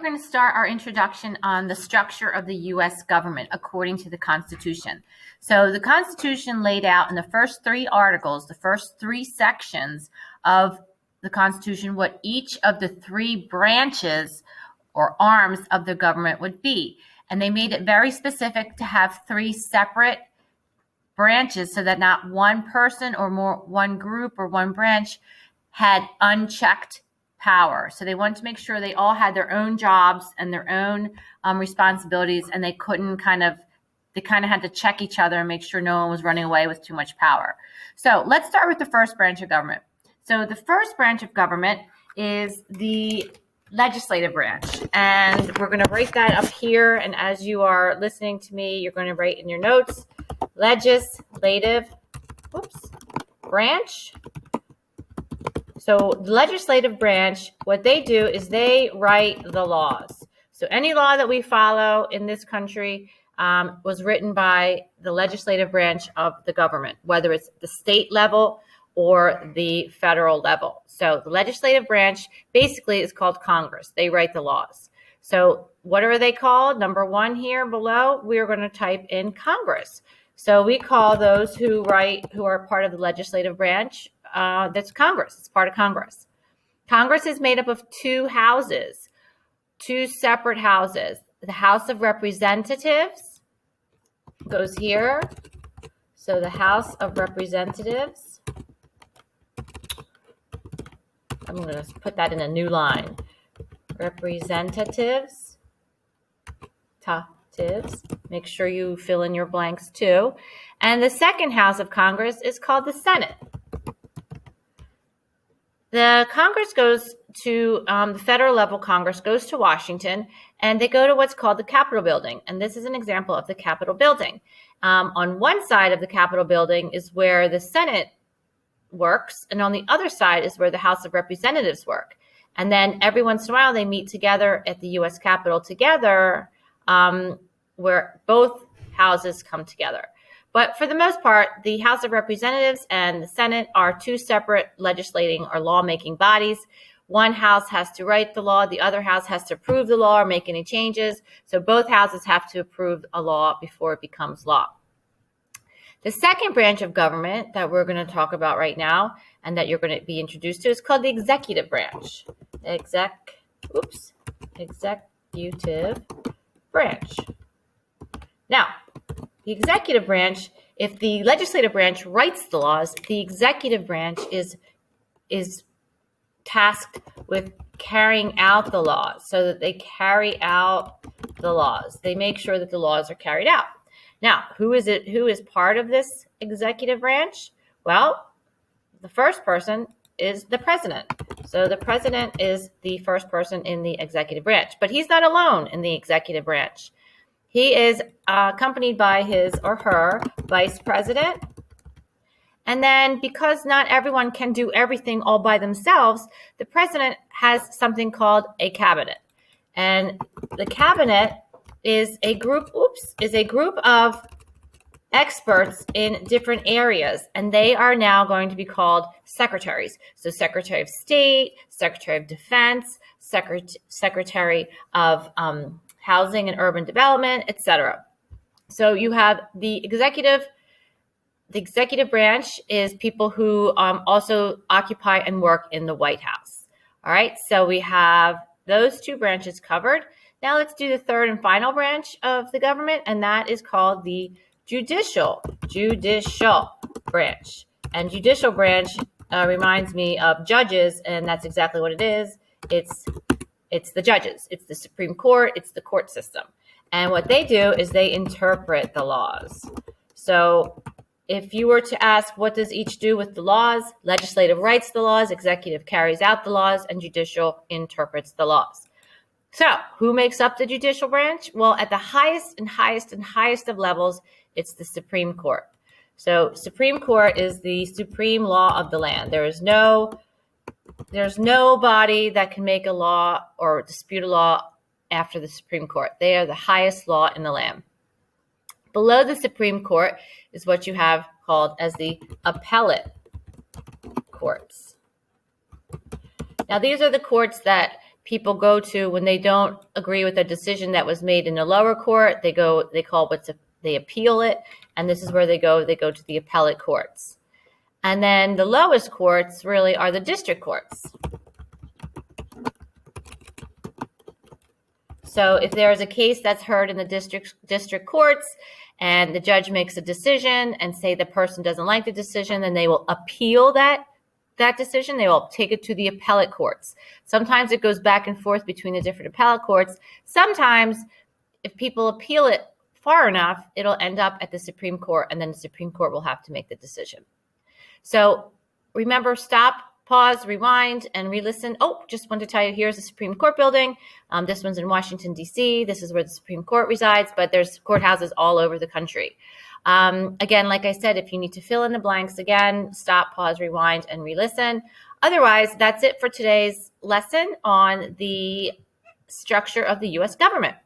We're going to start our introduction on the structure of the U.S. government according to the Constitution. So the Constitution laid out in the first 3 articles, the first 3 sections of the Constitution, what each of the 3 branches or arms of the government would be. And they made it very specific to have 3 separate branches so that not one person or one group or one branch had unchecked power. So they wanted to make sure they all had their own jobs and their own responsibilities, and they kind of had to check each other and make sure no one was running away with too much power. So let's start with the first branch of government. So the first branch of government is the legislative branch, and we're going to write that up here. And as you are listening to me, you're going to write in your notes, legislative branch. So the legislative branch, what they do is they write the laws. So any law that we follow in this country was written by the legislative branch of the government, whether it's the state level or the federal level. So the legislative branch basically is called Congress. They write the laws. So what are they called? Number 1 here below, we are going to type in Congress. So we call those who are part of the legislative branch, that's Congress. It's part of Congress. Congress is made up of 2 houses, 2 separate houses. The House of Representatives goes here. So the House of Representatives, I'm going to put that in a new line. Representatives, make sure you fill in your blanks too. And the second house of Congress is called the Senate. The Congress goes to, the federal level Congress goes to Washington, and they go to what's called the Capitol building. And this is an example of the Capitol building. On one side of the Capitol building is where the Senate works, and on the other side is where the House of Representatives work. And then every once in a while they meet together at the U.S. Capitol together, where both houses come together. But for the most part, the House of Representatives and the Senate are 2 separate legislating or lawmaking bodies. One house has to write the law, the other house has to approve the law or make any changes. So both houses have to approve a law before it becomes law. The second branch of government that we're going to talk about right now and that you're going to be introduced to is called the executive branch. Executive branch. Now, the executive branch, if the legislative branch writes the laws, the executive branch is tasked with carrying out the laws so that they carry out the laws. They make sure that the laws are carried out. Now, who is part of this executive branch? Well, the first person is the president. So the president is the first person in the executive branch, but he's not alone in the executive branch. He is accompanied by his or her vice president. And then because not everyone can do everything all by themselves, the president has something called a cabinet. And the cabinet is a group of experts in different areas, and they are now going to be called secretaries. So Secretary of State, Secretary of Defense, Secretary of Housing and Urban Development, etc. So you have the executive branch is people who also occupy and work in the White House. All right, so we have those 2 branches covered. Now let's do the third and final branch of the government, and that is called the judicial branch. And judicial branch reminds me of judges, and that's exactly what it is. It's the judges. It's the Supreme Court. It's the court system. And what they do is they interpret the laws. So if you were to ask what does each do with the laws, legislative writes the laws, executive carries out the laws, and judicial interprets the laws. So who makes up the judicial branch? Well, at the highest of levels, it's the Supreme Court. So Supreme Court is the supreme law of the land. There's nobody that can make a law or dispute a law after the Supreme Court. They are the highest law in the land. Below the Supreme Court is what you have called as the appellate courts. Now, these are the courts that people go to when they don't agree with a decision that was made in the lower court. They appeal it, and this is where they go to the appellate courts. And then the lowest courts really are the district courts. So if there is a case that's heard in the district courts and the judge makes a decision and say the person doesn't like the decision, then they will appeal that decision. They will take it to the appellate courts. Sometimes it goes back and forth between the different appellate courts. Sometimes if people appeal it far enough, it'll end up at the Supreme Court, and then the Supreme Court will have to make the decision. So remember, stop, pause, rewind, and re-listen. Oh, just wanted to tell you, here's the Supreme Court building. This one's in Washington, D.C. This is where the Supreme Court resides, but there's courthouses all over the country. Again, like I said, if you need to fill in the blanks again, stop, pause, rewind, and re-listen. Otherwise, that's it for today's lesson on the structure of the U.S. government.